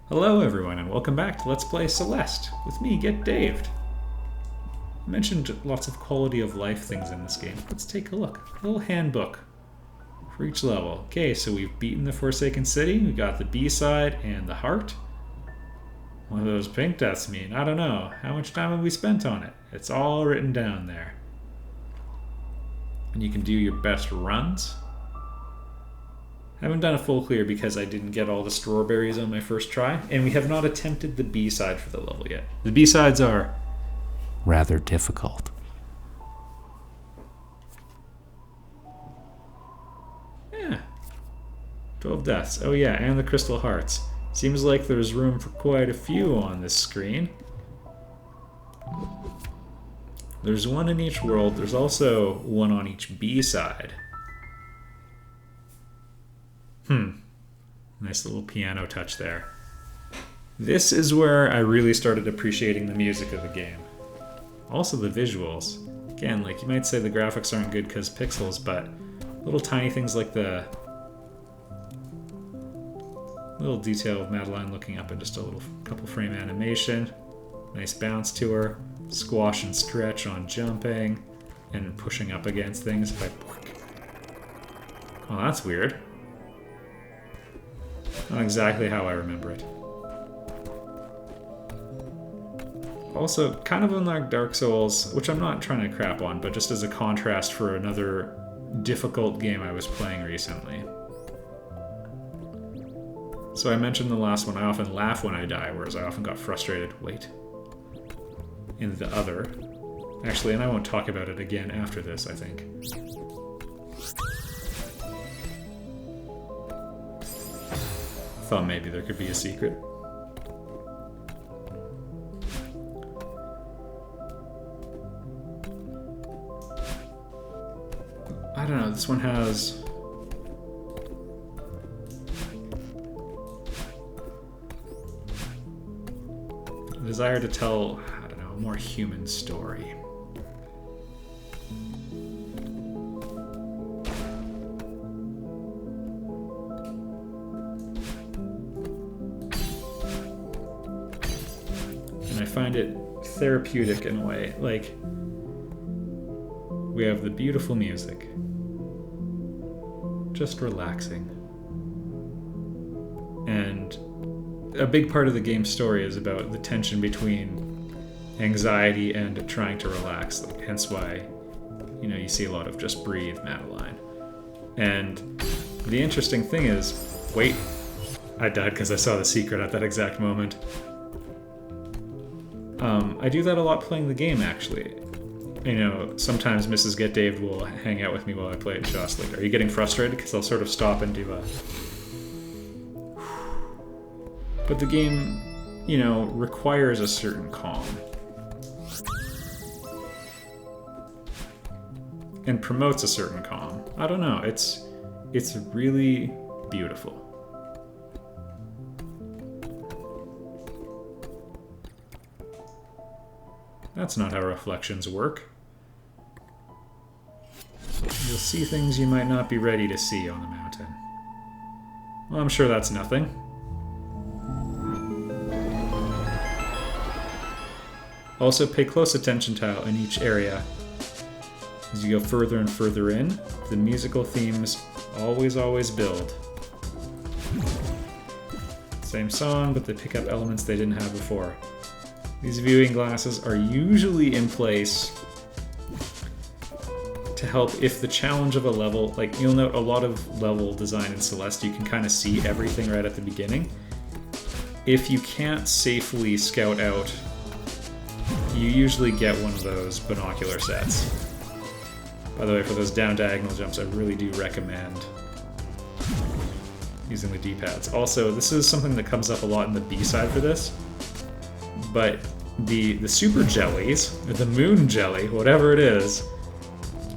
Hello everyone and welcome back to Let's Play Celeste, with me, Get Daved. I mentioned lots of quality of life things in this game. Let's take a look. A little handbook for each level. Okay, so we've beaten the Forsaken City, we got the B-side and the heart. What do those pink deaths mean? I don't know. How much time have we spent on it? It's all written down there. And you can do your best runs. I haven't done a full clear because I didn't get all the strawberries on my first try, and we have not attempted the B-side for the level yet. The B-sides are rather difficult. Yeah. 12 deaths. Oh yeah, and the crystal hearts. Seems like there's room for quite a few on this screen. There's one in each world. There's also one on each B-side. Nice little piano touch there. This is where I really started appreciating the music of the game. Also the visuals. Again, like you might say the graphics aren't good because pixels, but little tiny things like the little detail of Madeline looking up in just a little couple frame animation. Nice bounce to her. Squash and stretch on jumping and pushing up against things. Oh, that's weird. Not exactly how I remember it. Also, kind of unlike Dark Souls, which I'm not trying to crap on, but just as a contrast for another difficult game I was playing recently. So I mentioned the last one, I often laugh when I die, whereas I often got frustrated. Wait. In the other. Actually, and I won't talk about it again after this, I think. Thought maybe there could be a secret. I don't know, this one has a desire to tell, I don't know, a more human story. I find it therapeutic in a way. Like, we have the beautiful music. Just relaxing. And a big part of the game's story is about the tension between anxiety and trying to relax. Like, hence why, you know, you see a lot of just breathe, Madeline. And the interesting thing is, wait, I died because I saw the secret at that exact moment. I do that a lot playing the game, actually. You know, sometimes Mrs. Get Daved will hang out with me while I play it, and she'll ask, like, are you getting frustrated? Because I'll sort of stop and do a... But the game, you know, requires a certain calm. And promotes a certain calm. I don't know, it's really beautiful. That's not how reflections work. You'll see things you might not be ready to see on the mountain. Well, I'm sure that's nothing. Also, pay close attention to how in each area, as you go further and further in, the musical themes always build. Same song, but they pick up elements they didn't have before. These viewing glasses are usually in place to help if the challenge of a level, like you'll note a lot of level design in Celeste, you can kind of see everything right at the beginning. If you can't safely scout out, you usually get one of those binocular sets. By the way, for those down diagonal jumps, I really do recommend using the D-pads. Also, this is something that comes up a lot in the B-side for this. But the super jellies, or the moon jelly, whatever it is,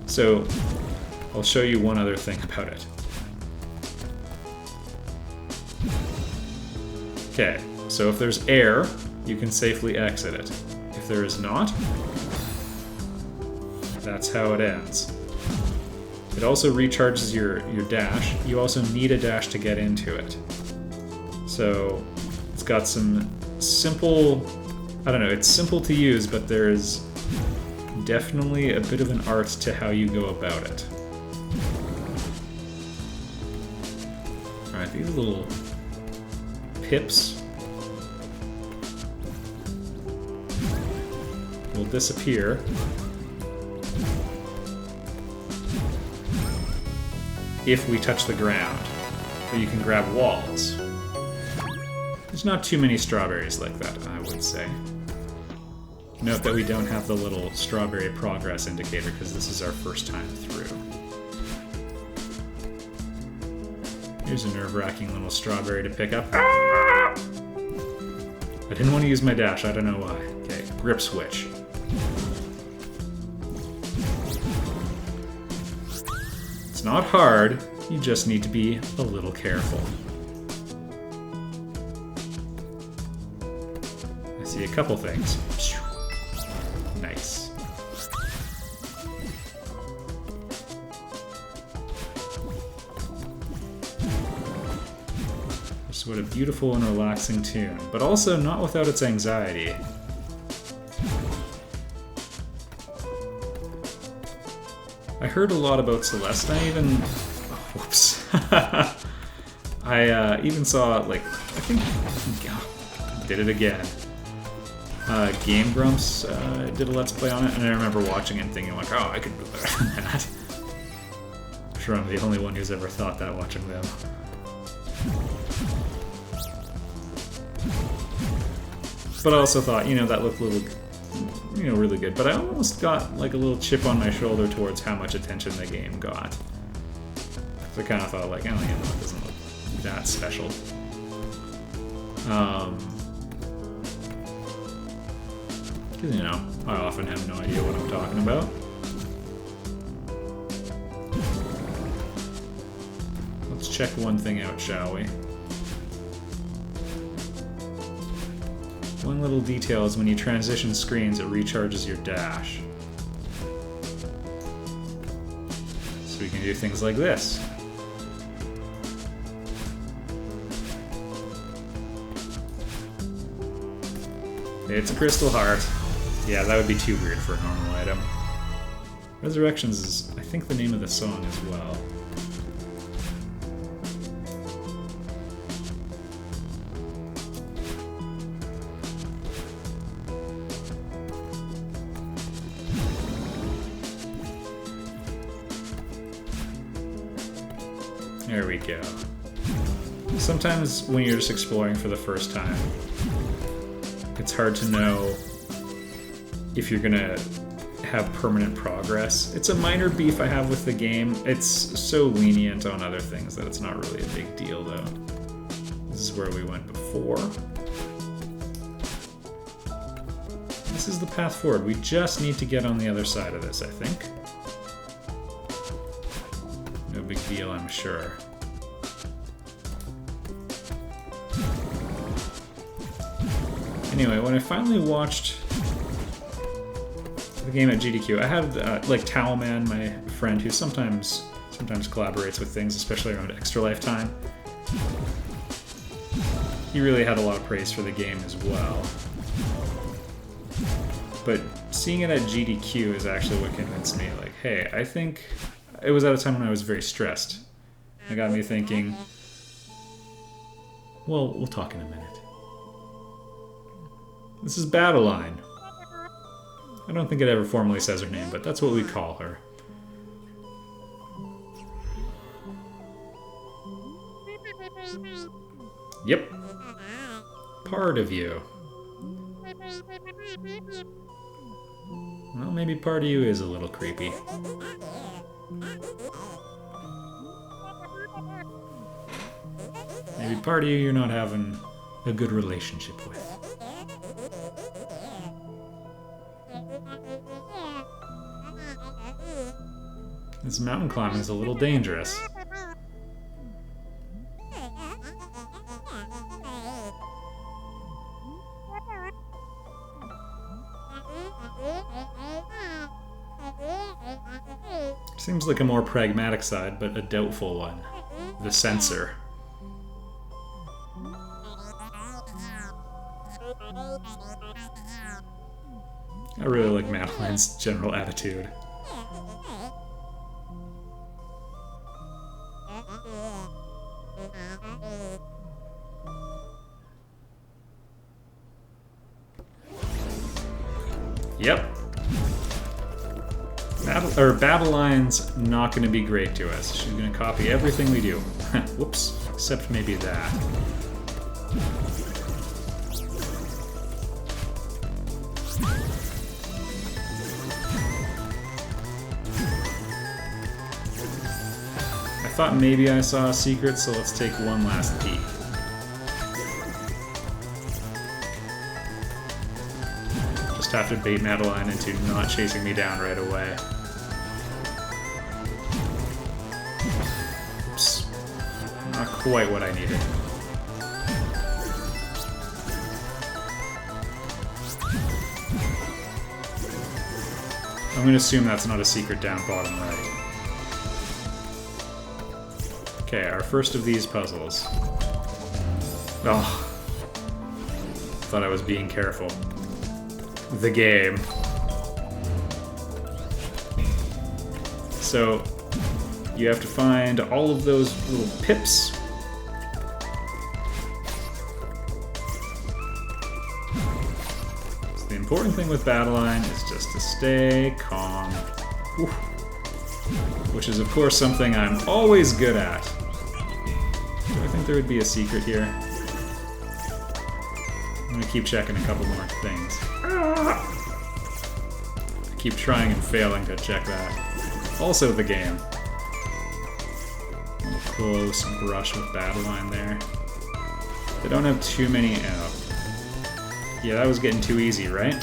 so I'll show you one other thing about it. Okay, so if there's air, you can safely exit it. If there is not, that's how it ends. It also recharges your dash. You also need a dash to get into it. So it's got some simple, I don't know, it's simple to use, but there's definitely a bit of an art to how you go about it. Alright, these little pips will disappear. If we touch the ground. But you can grab walls. There's not too many strawberries like that, I would say. Note that we don't have the little strawberry progress indicator because this is our first time through. Here's a nerve-wracking little strawberry to pick up. Ah! I didn't want to use my dash, I don't know why. Okay, grip switch. It's not hard, you just need to be a little careful. I see a couple things. Nice. Just what a beautiful and relaxing tune, but also not without its anxiety. I heard a lot about Celeste, and I even... Oh, whoops. I even saw, like, I think... Oh, did it again. Game Grumps did a Let's Play on it, and I remember watching it and thinking, like, oh, I could do better than that. I'm sure I'm the only one who's ever thought that watching them. But I also thought, you know, that looked a little... you know, really good, but I almost got like a little chip on my shoulder towards how much attention the game got. So I kind of thought like, oh, you know, it doesn't look that special. Because, you know, I often have no idea what I'm talking about. Let's check one thing out, shall we? One little detail is when you transition screens, it recharges your dash. So we can do things like this. It's a crystal heart. Yeah, that would be too weird for a normal item. Resurrections is, I think, the name of the song as well. There we go. Sometimes when you're just exploring for the first time, it's hard to know if you're gonna have permanent progress. It's a minor beef I have with the game. It's so lenient on other things that it's not really a big deal, though. This is where we went before. This is the path forward. We just need to get on the other side of this, I think. No big deal, I'm sure. Anyway, when I finally watched the game at GDQ, I had like Towelman, my friend, who sometimes collaborates with things, especially around Extra Life time. He really had a lot of praise for the game as well. But seeing it at GDQ is actually what convinced me, like, hey, I think it was at a time when I was very stressed. It got me thinking, well, we'll talk in a minute. This is Battleline. I don't think it ever formally says her name, but that's what we call her. Yep. Part of you. Well, maybe part of you is a little creepy. Maybe part of you you're not having a good relationship with. This mountain climbing is a little dangerous. Seems like a more pragmatic side, but a doubtful one. The sensor. I really like Madeline's general attitude. Yep. Babylon's not going to be great to us. She's going to copy everything we do. Whoops. Except maybe that. I thought maybe I saw a secret, so let's take one last peek. Just have to bait Madeline into not chasing me down right away. Oops. Not quite what I needed. I'm going to assume that's not a secret down bottom right. Okay, our first of these puzzles. Oh. Thought I was being careful. The game. So, you have to find all of those little pips. So the important thing with Battleline is just to stay calm. Whew. Which is, of course, something I'm always good at. Do I think there would be a secret here? I'm gonna keep checking a couple more things. I keep trying and failing to check that. Also the game. A little close brush with Battleline there. They don't have too many out. Yeah, that was getting too easy, right?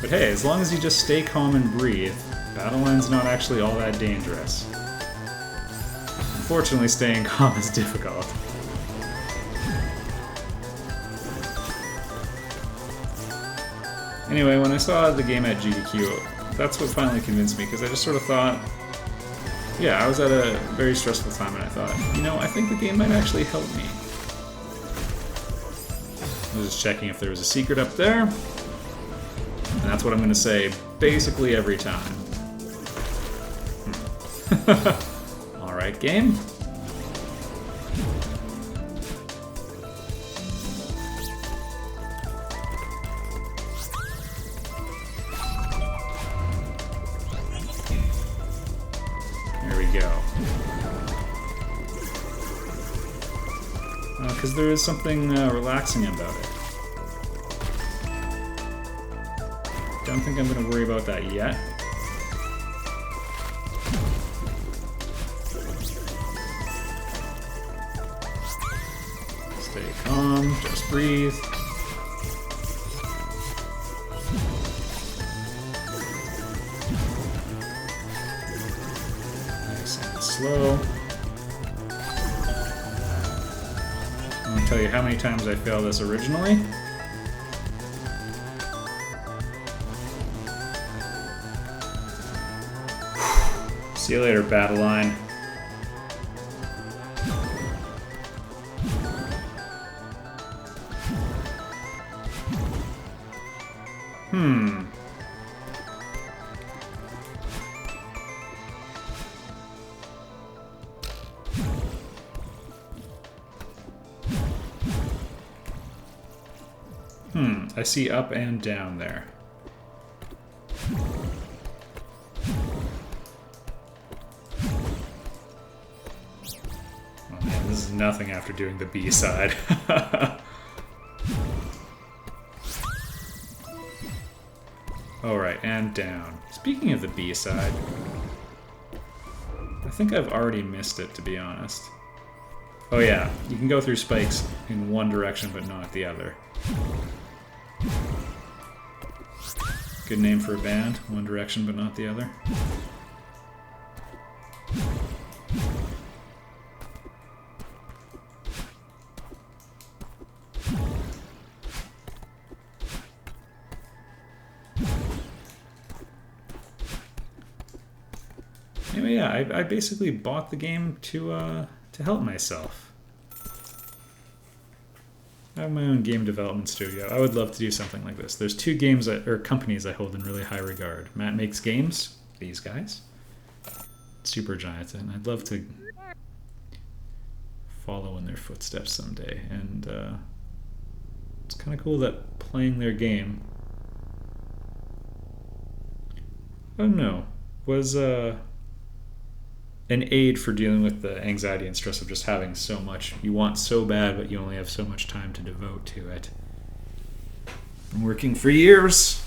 But hey, as long as you just stay calm and breathe, Battleline's not actually all that dangerous. Unfortunately, staying calm is difficult. Anyway, when I saw the game at GDQ, that's what finally convinced me, because I just sort of thought, yeah, I was at a very stressful time and I thought, you know, I think the game might actually help me. I was just checking if there was a secret up there, and that's what I'm going to say basically every time. Alright, game. There we go. Because there is something relaxing about it. Don't think I'm going to worry about that yet. Stay calm, just breathe. Nice and slow. I'm going to tell you how many times I failed this originally. See you later, Battleline. I see up and down there. Oh man, this is nothing after doing the B side. Alright, and down. Speaking of the B side, I think I've already missed it, to be honest. Oh yeah, you can go through spikes in one direction but not the other. Good name for a band, one direction but not the other. Anyway, yeah, I basically bought the game to help myself. I have my own game development studio. I would love to do something like this. There's two games or companies I hold in really high regard. Matt Makes Games, these guys. Supergiant, and I'd love to follow in their footsteps someday. And it's kind of cool that playing their game, I don't know, was an aid for dealing with the anxiety and stress of just having so much you want so bad, but you only have so much time to devote to it. I'm working for years,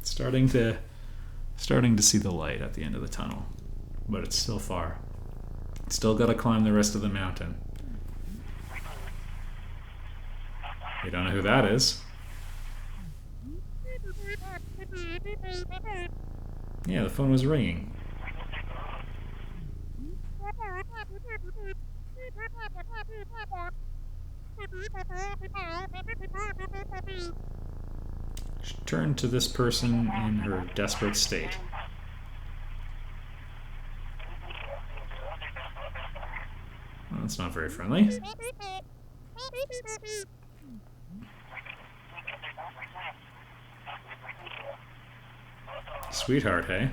starting to see the light at the end of the tunnel, but it's still far. Still gotta climb the rest of the mountain. You don't know who that is? Yeah, the phone was ringing. She turned to this person in her desperate state. Well, that's not very friendly. Sweetheart, hey?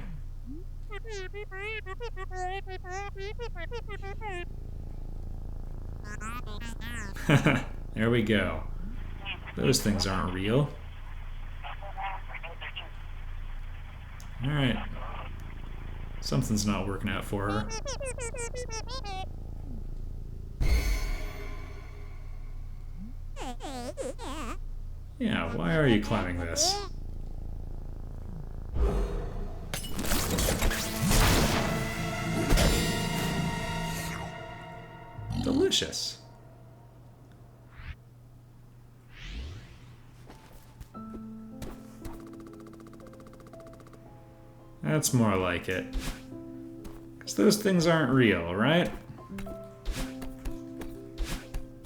There we go. Those things aren't real. Alright. Something's not working out for her. Yeah, why are you climbing this? Delicious. That's more like it. Because those things aren't real, right?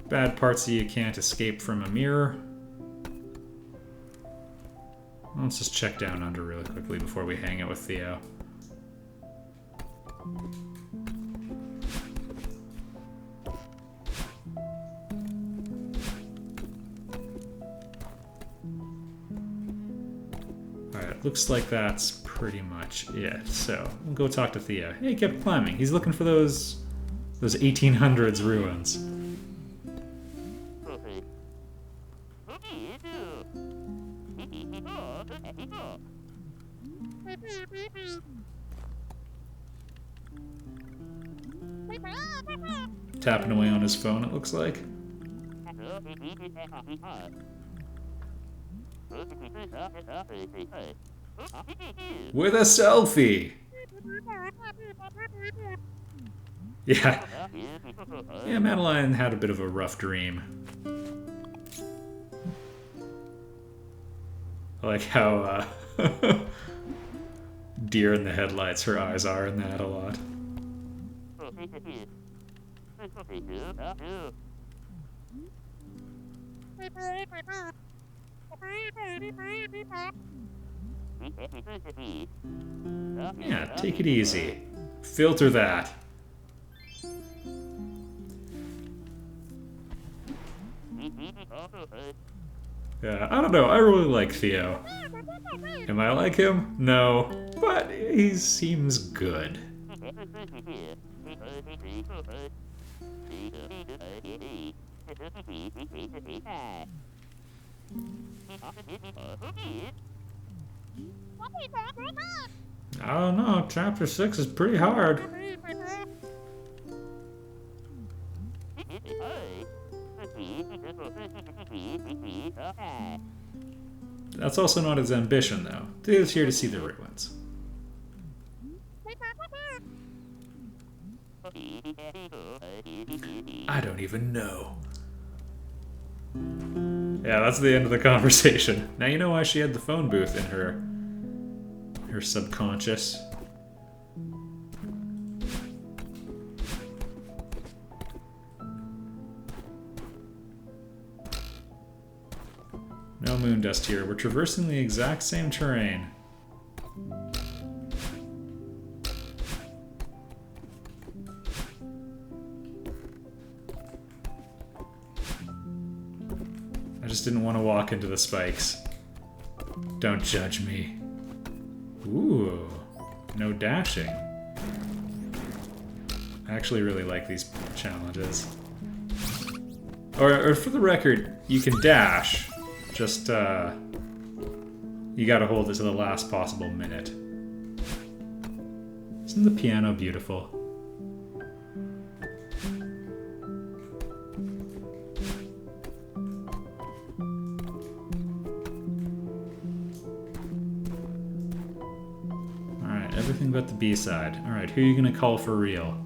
Bad parts that you can't escape from a mirror. Let's just check down under really quickly before we hang out with Theo. Alright, looks like that's pretty much it. So, we'll go talk to Theo. Hey, he kept climbing. He's looking for those 1800s ruins. Tapping away on his phone, it looks like. With a selfie! Yeah. Yeah, Madeline had a bit of a rough dream. I like how, deer in the headlights her eyes are in that a lot. Yeah, take it easy. Filter that. Yeah, I don't know. I really like Theo. Am I like him? No, but he seems good. I don't know. Chapter 6 is pretty hard. That's also not his ambition, though. Theo's here to see the ruins. I don't even know. Yeah, that's the end of the conversation. Now you know why she had the phone booth in her subconscious. No moon dust here. We're traversing the exact same terrain. just didn't want to walk into the spikes. Don't judge me. Ooh, no dashing. I actually really like these challenges. Or for the record, you can dash, just you gotta hold it to the last possible minute. Isn't the piano beautiful? Alright, everything but the B-side. Alright, who are you gonna call for real?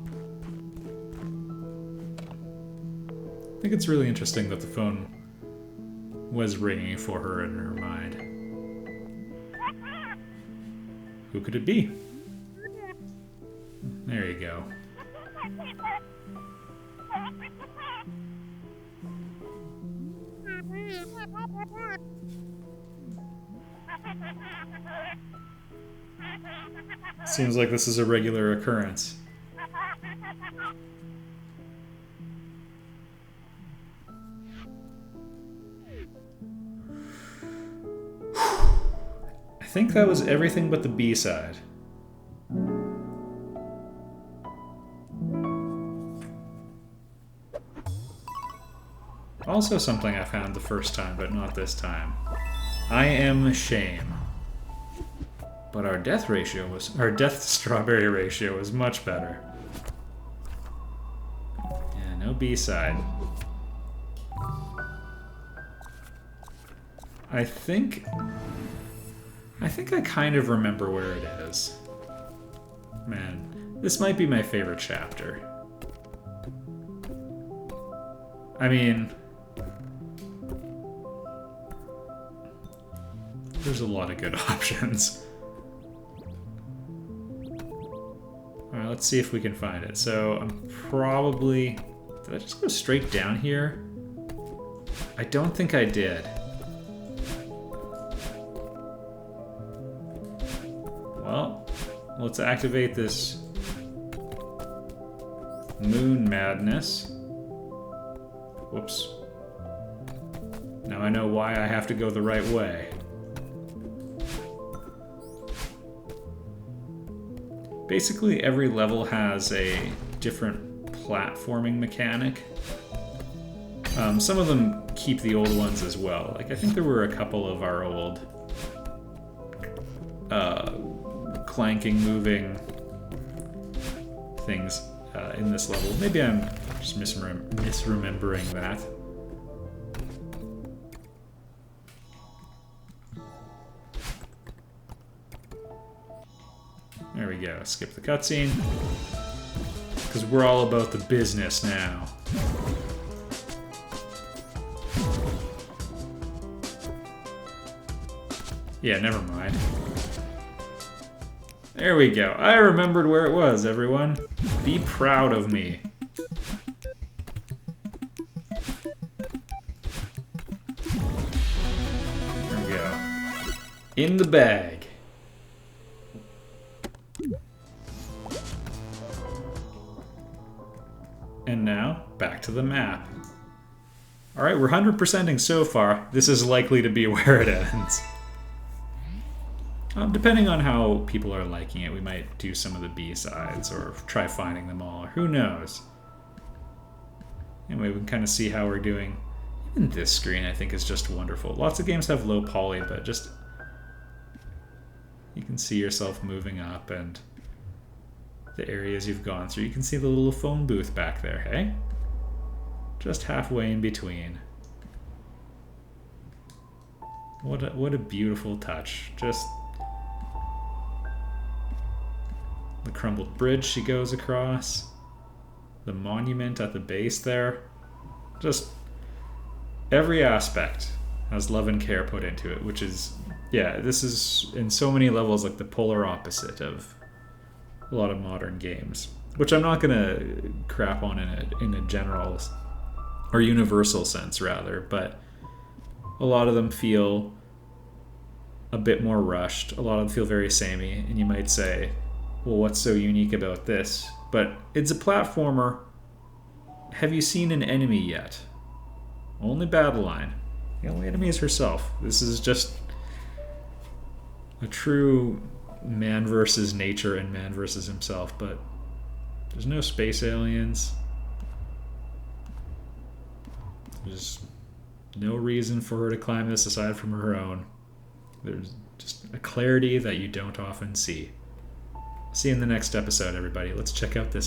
I think it's really interesting that the phone was ringing for her in her mind. Who could it be? There you go. Seems like this is a regular occurrence. I think that was everything but the B-side. Also something I found the first time, but not this time. I am shame. But our death strawberry ratio was much better. Yeah, no B-side. I think I kind of remember where it is. Man, this might be my favorite chapter. I mean, there's a lot of good options. Alright, let's see if we can find it. So, I'm probably... Did I just go straight down here? I don't think I did. Well, let's activate this moon madness. Whoops. Now I know why I have to go the right way. Basically, every level has a different platforming mechanic. Some of them keep the old ones as well. Like, I think there were a couple of our old clanking, moving things in this level. Maybe I'm just misremembering that. There we go. Skip the cutscene. Because we're all about the business now. Yeah, never mind. There we go. I remembered where it was, everyone. Be proud of me. There we go. In the bag. And now, back to the map. Alright, we're 100%ing so far. This is likely to be where it ends. Depending on how people are liking it, we might do some of the B-sides or try finding them all. Who knows? Anyway, we can kind of see how we're doing. Even this screen, I think, is just wonderful. Lots of games have low poly, but just... You can see yourself moving up and the areas you've gone through. You can see the little phone booth back there, hey? Just halfway in between. What a beautiful touch. Just... The crumbled bridge she goes across. The monument at the base there. Just every aspect has love and care put into it, which is, yeah, this is in so many levels like the polar opposite of a lot of modern games, which I'm not gonna crap on in a general or universal sense rather, but a lot of them feel a bit more rushed. A lot of them feel very samey, and you might say, well, what's so unique about this? But it's a platformer. Have you seen an enemy yet? Only battle line. The only enemy is herself. This is just a true man versus nature and man versus himself, but there's no space aliens. There's no reason for her to climb this aside from her own. There's just a clarity that you don't often see. See you in the next episode, everybody. Let's check out this